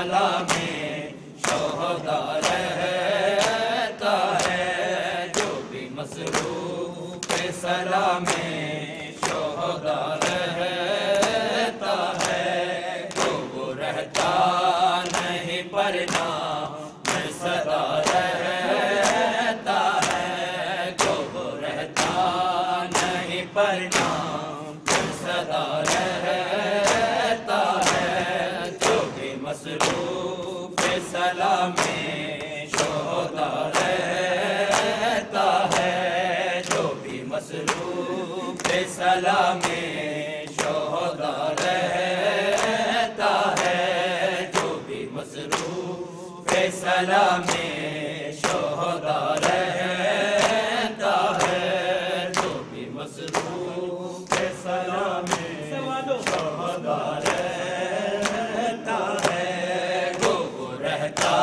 फैसला में शोहदा रहता है, जो भी मसरूफ फैसला में शोहदा रहता है, तो वो रहता नहीं पर नाम सदा रहता है, तो वो रहता नहीं पर नाम सदा रहता है, जो भी मसरूफ फैसला में शोहदा रहता है, जो भी मसरूफ फैसला में शोहदा रहता है, जो भी मसरूफ फैसला में शोहदा रहता है, जो भी मसरूफ फैसला में शोहदा रहता है, वो रहता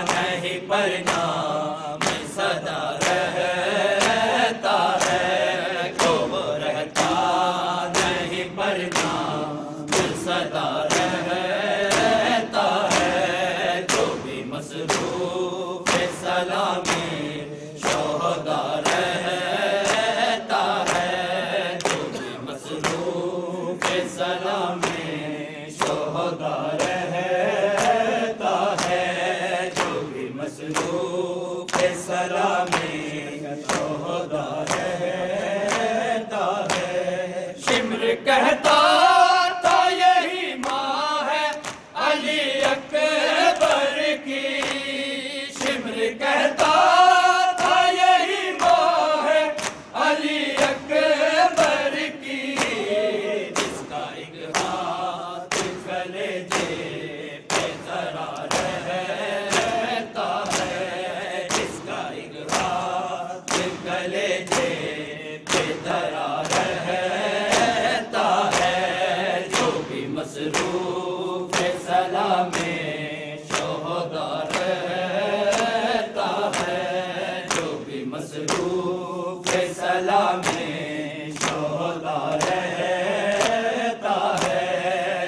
नहीं पर नाम सदा रहता है, वो रहता नहीं पर नाम सदा रहता है, जो भी मसरूफ फैसला में शोहदा रहता है, जो भी मसरूफ फैसला में शोहदा रहता है, जो भी मसरूफ फैसला में शोहदा रहता है। शिम्र कहता था यही माँ है अली अकबर की, शिम्र कहता था यही माँ है अली अकबर की, जिसका एक हाथ कलेजे पे जरा रहता है, जिसका एक हाथ कलेजे पे जरा रहता है, जो भी मसरूफ फैसला में शोहदा रहता है, जो भी मसरूफ फैसला में शोहदा रहता है,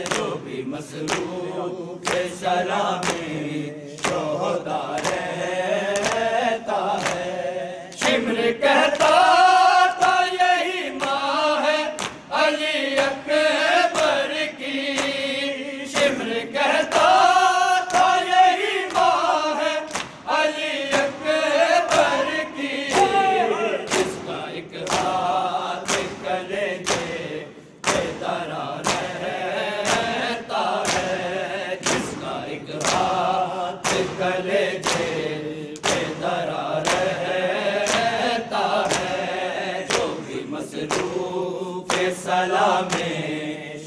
जो भी मसरूफ फैसला में शोहदा रहता है। शिम्र कहता था यही माँ है अली अकबर की, शिम्र कहता था यही माँ है अली अकबर की, जिसका एक हाथ कलेजे पे धरा रहता है, जिसका एक हाथ कलेजे पे धरा रहता है, जो भी मसरूफ फैसला में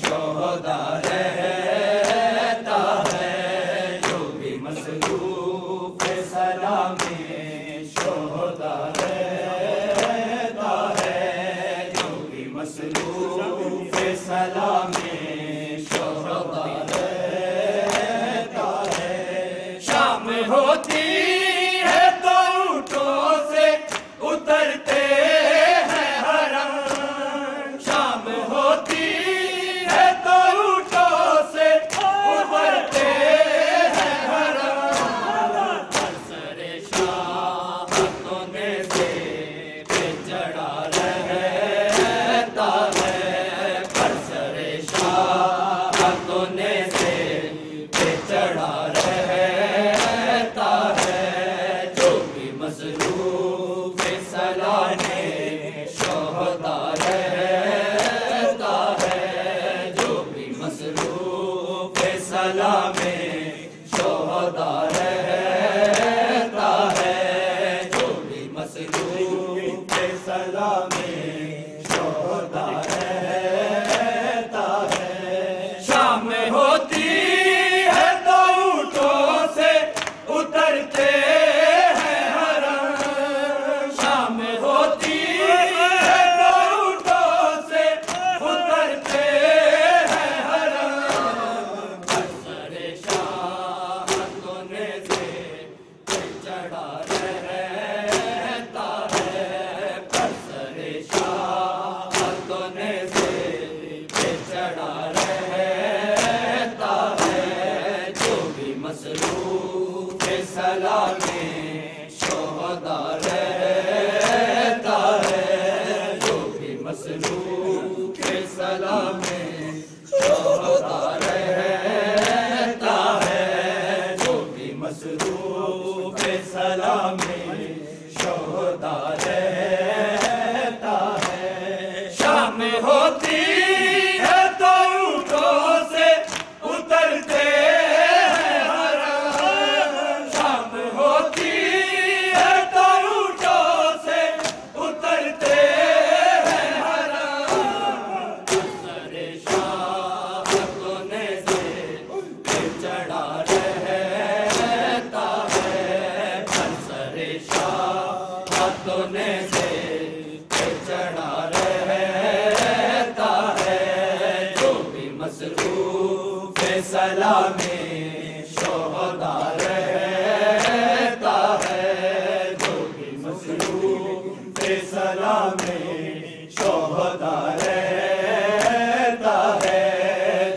शोहदा रहता है, जो भी मसरूफ फैसला में शोहदा रहता है, जो भी मसरूफ फैसला में शोहदा रहता है। शाम होती है तो ऊँटों से उतरते हैं हरम, शाम होती है तो ऊँटों से उतरते हैं हरम, पर सरे शाह ने से पे चढ़ा रहता है, पर सरे शाह ने से पे चढ़ा रहता है, जो भी मसरूफ फैसला में शोहदा रहता है, जो भी मसरूफ फैसला में शोहदा रहता है, जो भी मसरूफ फैसला में शोहदा रहता है। शाम होती है तो ऊँटों से उतरते हैं हरम, शाम होती है तो मसरूफ सलाम में शोहदा रहता है, जो भी मसरूफ सलाम में शोहदा रहता है। शाम होती है तो ऊँटों से उतरते हैं हरम, शाम होती है तो ऊँटों से उतरते हैं हरम। सरे शाह कोने से चढ़ा रहता है, सरे शाह कोने से चढ़ा रहता है, जो भी मसरूफ सलाम में शोहदा रहता है, जो भी मसरूफ सलाम में शोहदा रहता है,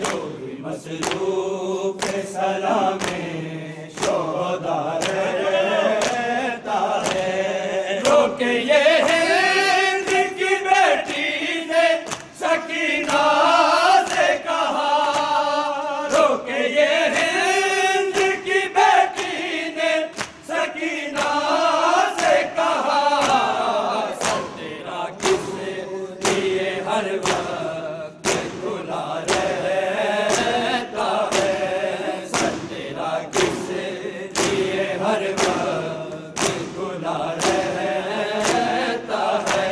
जो भी मसरूफ सलाम में शोहदा रहता है। रोके ये हिंद की बेटी ने सकीना से कहा, रोके ये हिंद की बेटी ने सकीना से कहा, सर तेरा किस लिए हर वक्त खुला रहता है, सर तेरा किस लिए हर वक्त खुला रहता है,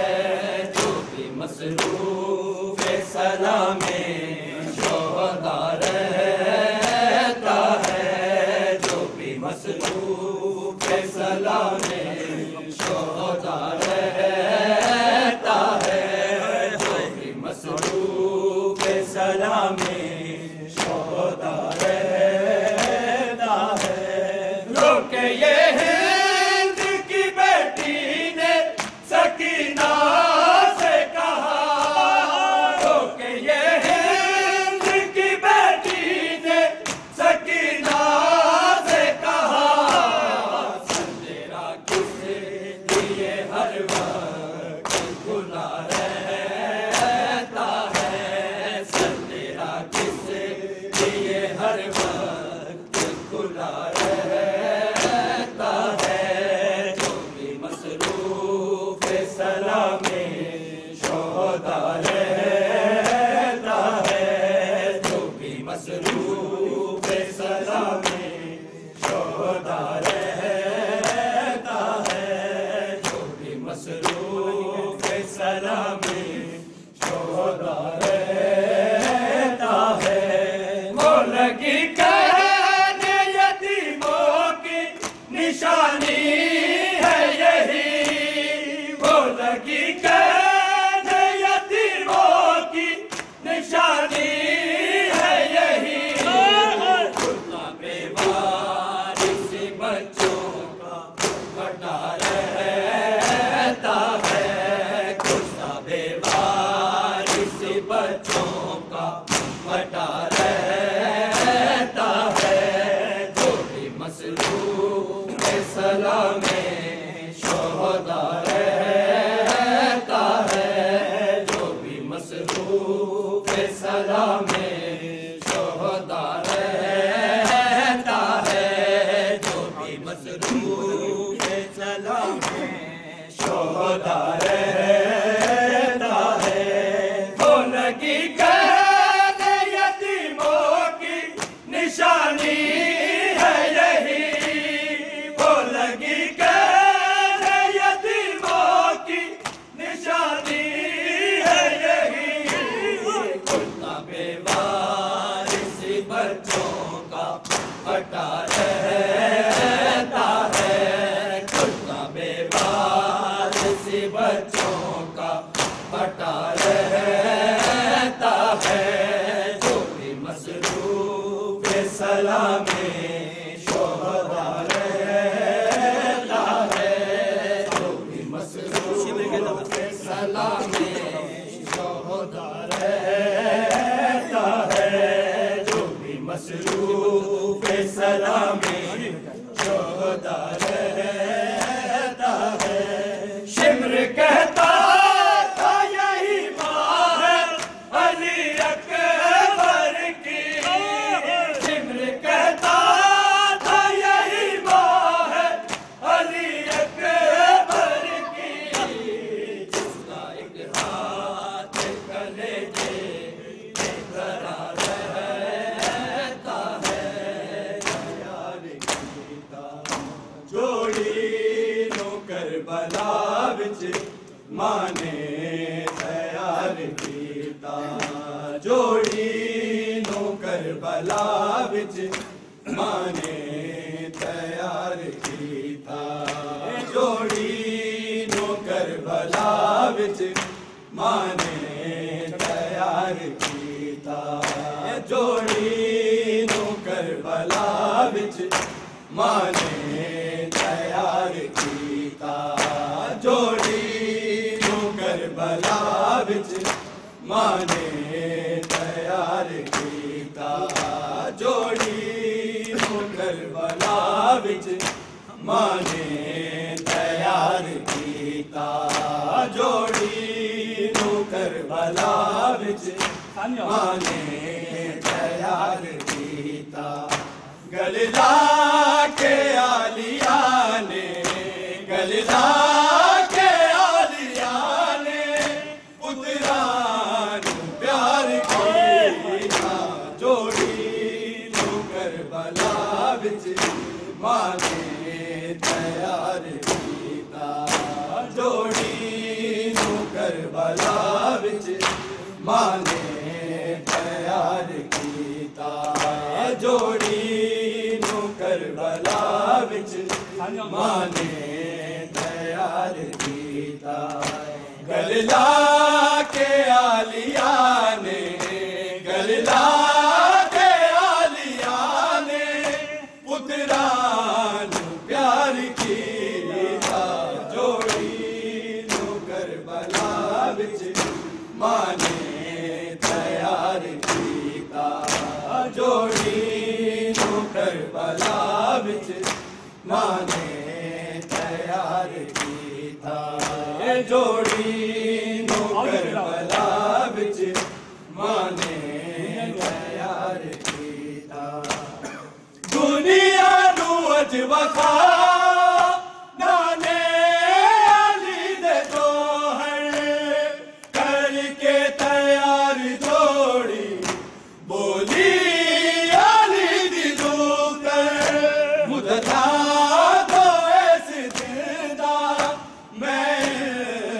जो भी मसरूफ सलाम में शोहदा रहता है, जो भी मसरूफ सलाम में शोहदा रहता है, जो भी मसरूफ सलाम में शोहदा रहता है। रोके ये हिंद की बेटी ने सकीना से कहा, रोके ये हिंद की बेटी ने सकीना से कहा, सर तेरा किस लिए हर वक्त खुला रहता है, सर तेरा किस लिए हर वक्त खुला रहता है, जो भी मसरूफ सलाम में शोहदा रहता है, जो भी मसरूफ सलाम में शोहदा रहता है, जो भी मसरूफ सलाम में शोहदा रहता है। वो लगी कहने यतीमों की निशानी है यही, वो लगी कहने यतीमों की निशानी है यही, खुदा बेवारिस बच्चों का बटा रहता है, खुदा बेवारिस बच्चों का बटा रहता है, जो भी मसरूफ सलाम में शोहदा रहता है, जो भी मसरूफ सलाम में शोहदा रहता है, जो भी मसरूफ सलाम में शोहदा रहता है। वो लगी कहने यतीमों की निशानी है यही, वो लगी कहने यतीमों की निशानी है यही, खुदा बेवारिस बच्चों का बटा रहता है, खुदा बेवारिस बच्चों का बटा रहता है, जो भी मसरूफ सलाम में शोहदा रहता है, जो भी मसरूफ सलाम में शोहदा रहता है, जो भी मसरूफ सलाम में शोहदा रहता है। शिमर कहता था यही विच माने तैयार कीता जोड़ी नो करबला विच माने तैयार कीता जोड़ी नो करबला विच माने तैयार कीता जोड़ी नो करबला विच माने तैयार कीता जोड़ी नो करबला विच माने तैयार कीता जोड़ी नो करबला विच माने तैयार कीता गलला के आलिया ने गलला के आलिया ने पुत्रा नू प्यार कीता जोड़ी नू करबला विच माने तैयार कीता जोड़ी नू करबला विच माने तैयार कीता जोड़ी नू करबला विच माने तैयार कीता गलला के आलिया ने गलला के आलिया ने पुत्रा नू प्यार कीता जोड़ी नू करबला विच माने तैयार कीता जोड़ी नू करबला विच माने तैयार कीता जोड़ी नू करबला विच माने तैयार कीता दुनिया नू अज वखा नाने अली दे जोहर करके तैयार जोड़ी बोली अली दी दूकर मुदता तो ऐसे दिलदा मैं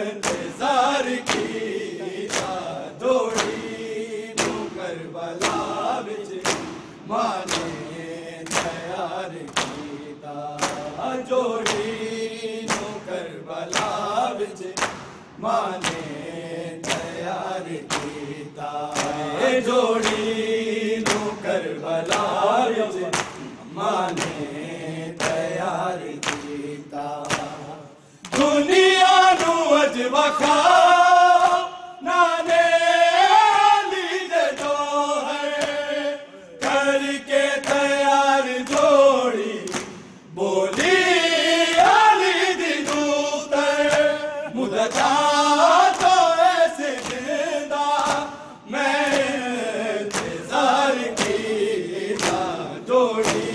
इंतजार कीता जोड़ी नू करबला विच माने तैयार कीता जोड़ी नू करबला विच माने तैयार कीता जोड़ी नू करबला विच माने तैयार कीता दुनिया नू अज वखा नाने अली दे जोहर करके तैयार जोड़ी बोली अली दी दूतर मुदता तो ऐसे जिंदा मैं इंतजार कीता जोड़ी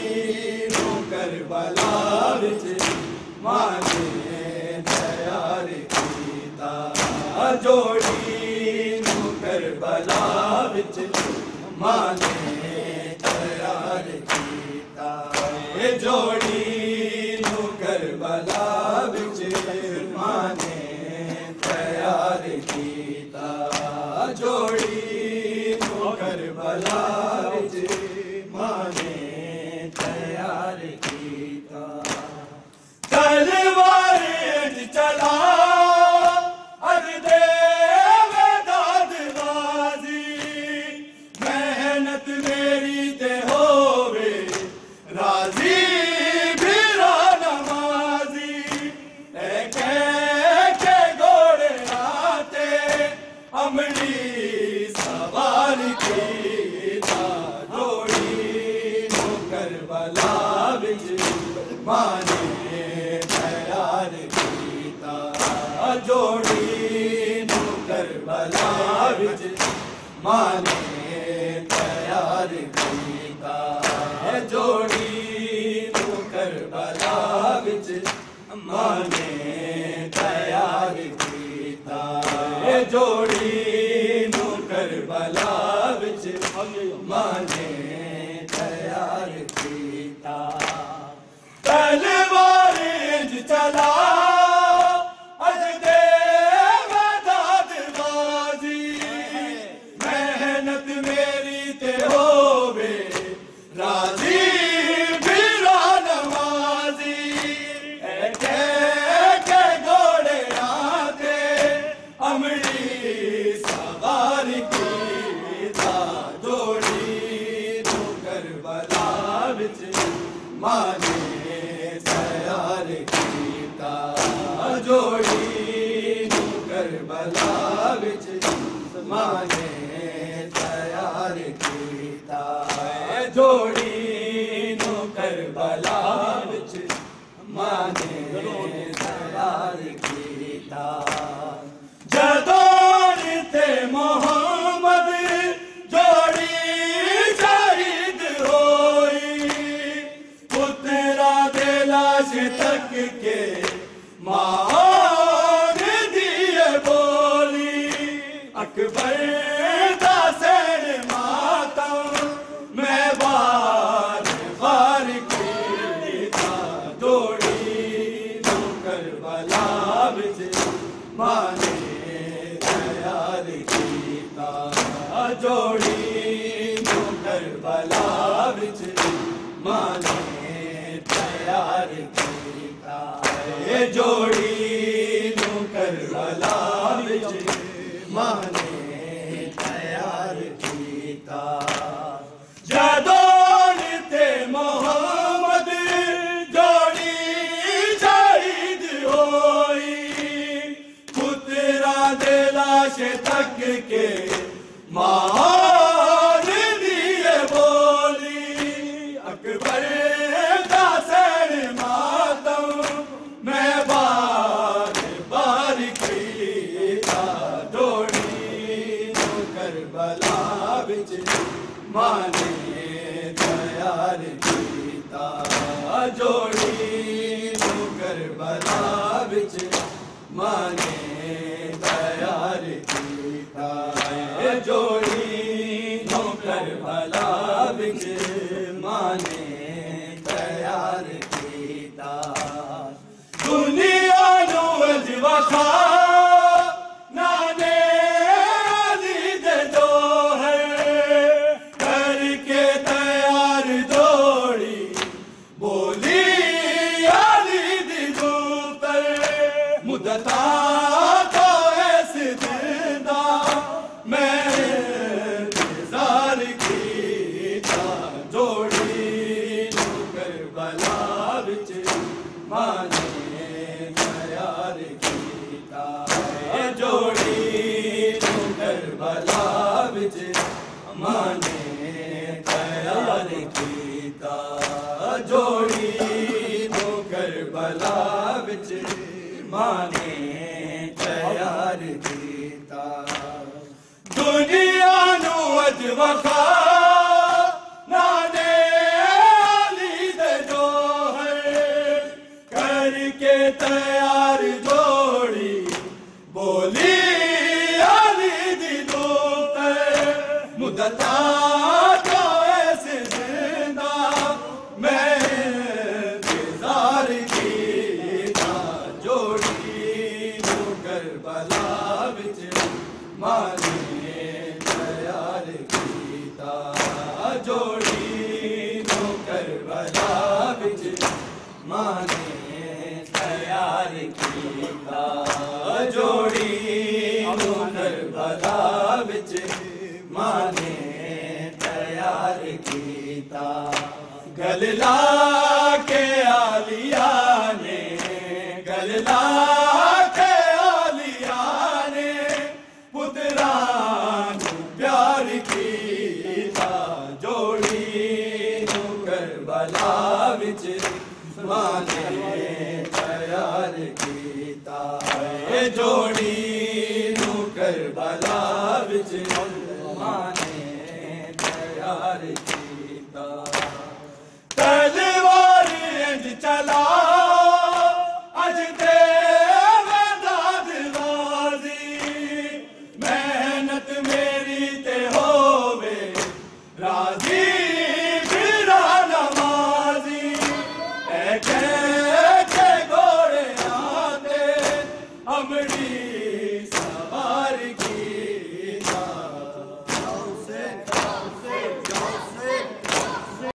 नू करबला विच माने तैयार कीता जोड़ी नू करबला विच माने तैयार कीता जोड़ी नू करबला विच माने तैयार कीता जोड़ी नू करबला विच माने तैयार कीता तलवार अज चला अज दे दादबाजी मेहनत मेरी ते होवे राजी बिरा नमाजी के घोड़े आते अमली सवार कीता जोड़ी नू करबला विच माने तैयार कीता जोड़ी नू करबला विच माने तैयार कीता जोड़ी नू करबला विच माने तैयार कीता जोड़ी नू करबला विच माने तैयार कीता तलवार अज चला अज दे दादबाजी मेहनत मेरी ते होवे राज माने तैयार कीता जोड़ी नू करबला विच माने तैयार कीता जोड़ी नू करबला विच माने तैयार कीता जदों ते मोहम्मद जोड़ी शहीद होई पुत्रा दे लाश तक के मान दिए बोली अकबर दा सैन मातम मैं बार बार कीता जोड़ी नू करबला विच माने तैयार कीता जोड़ी नू करबला विच माने तैयार कीता जोड़ी नू करबला विच माने तैयार कीता जदों ते मोहम्मद जोड़ी शहीद होई पुत्रा दे लाश तक के मान दिए बोली अकबर दा सैन मातम मैं बार बार कीता जोड़ी नू करबला विच माने तैयार कीता जोड़ी नू करबला विच माने तैयार कीता जोड़ी नू करबला विच माने तैयार कीता दुनिया नू अज वखा नाने अली दे जोहर करके तैयार जोड़ी बोली अली दी पर मुद्दता तो ऐसे जिंदा मैं इंतजार कीता जोड़ी नू करबला विच माने तैयार कीता जोड़ी नू करबला विच माने तैयार कीता जोड़ी नू करबला विच माने तैयार कीता दुनिया नू अज वखा नाने अली दे जोहर करके तैयार जोड़ी बोली अली दी पर मुद्दता तो ऐसे जिंदा मैं इंतजार कीता जोड़ी नू करबला विच माने तैयार कीता जोड़ी नू करबला विच माने तैयार कीता जोड़ी नू करबला विच माने तैयार कीता गलला के आलिया ने गलला के आलिया ने पुत्रा नू प्यार कीता जोड़ी नू करबला विच माने तैयार कीता जोड़ी नू करबला विच माने तैयार कीता।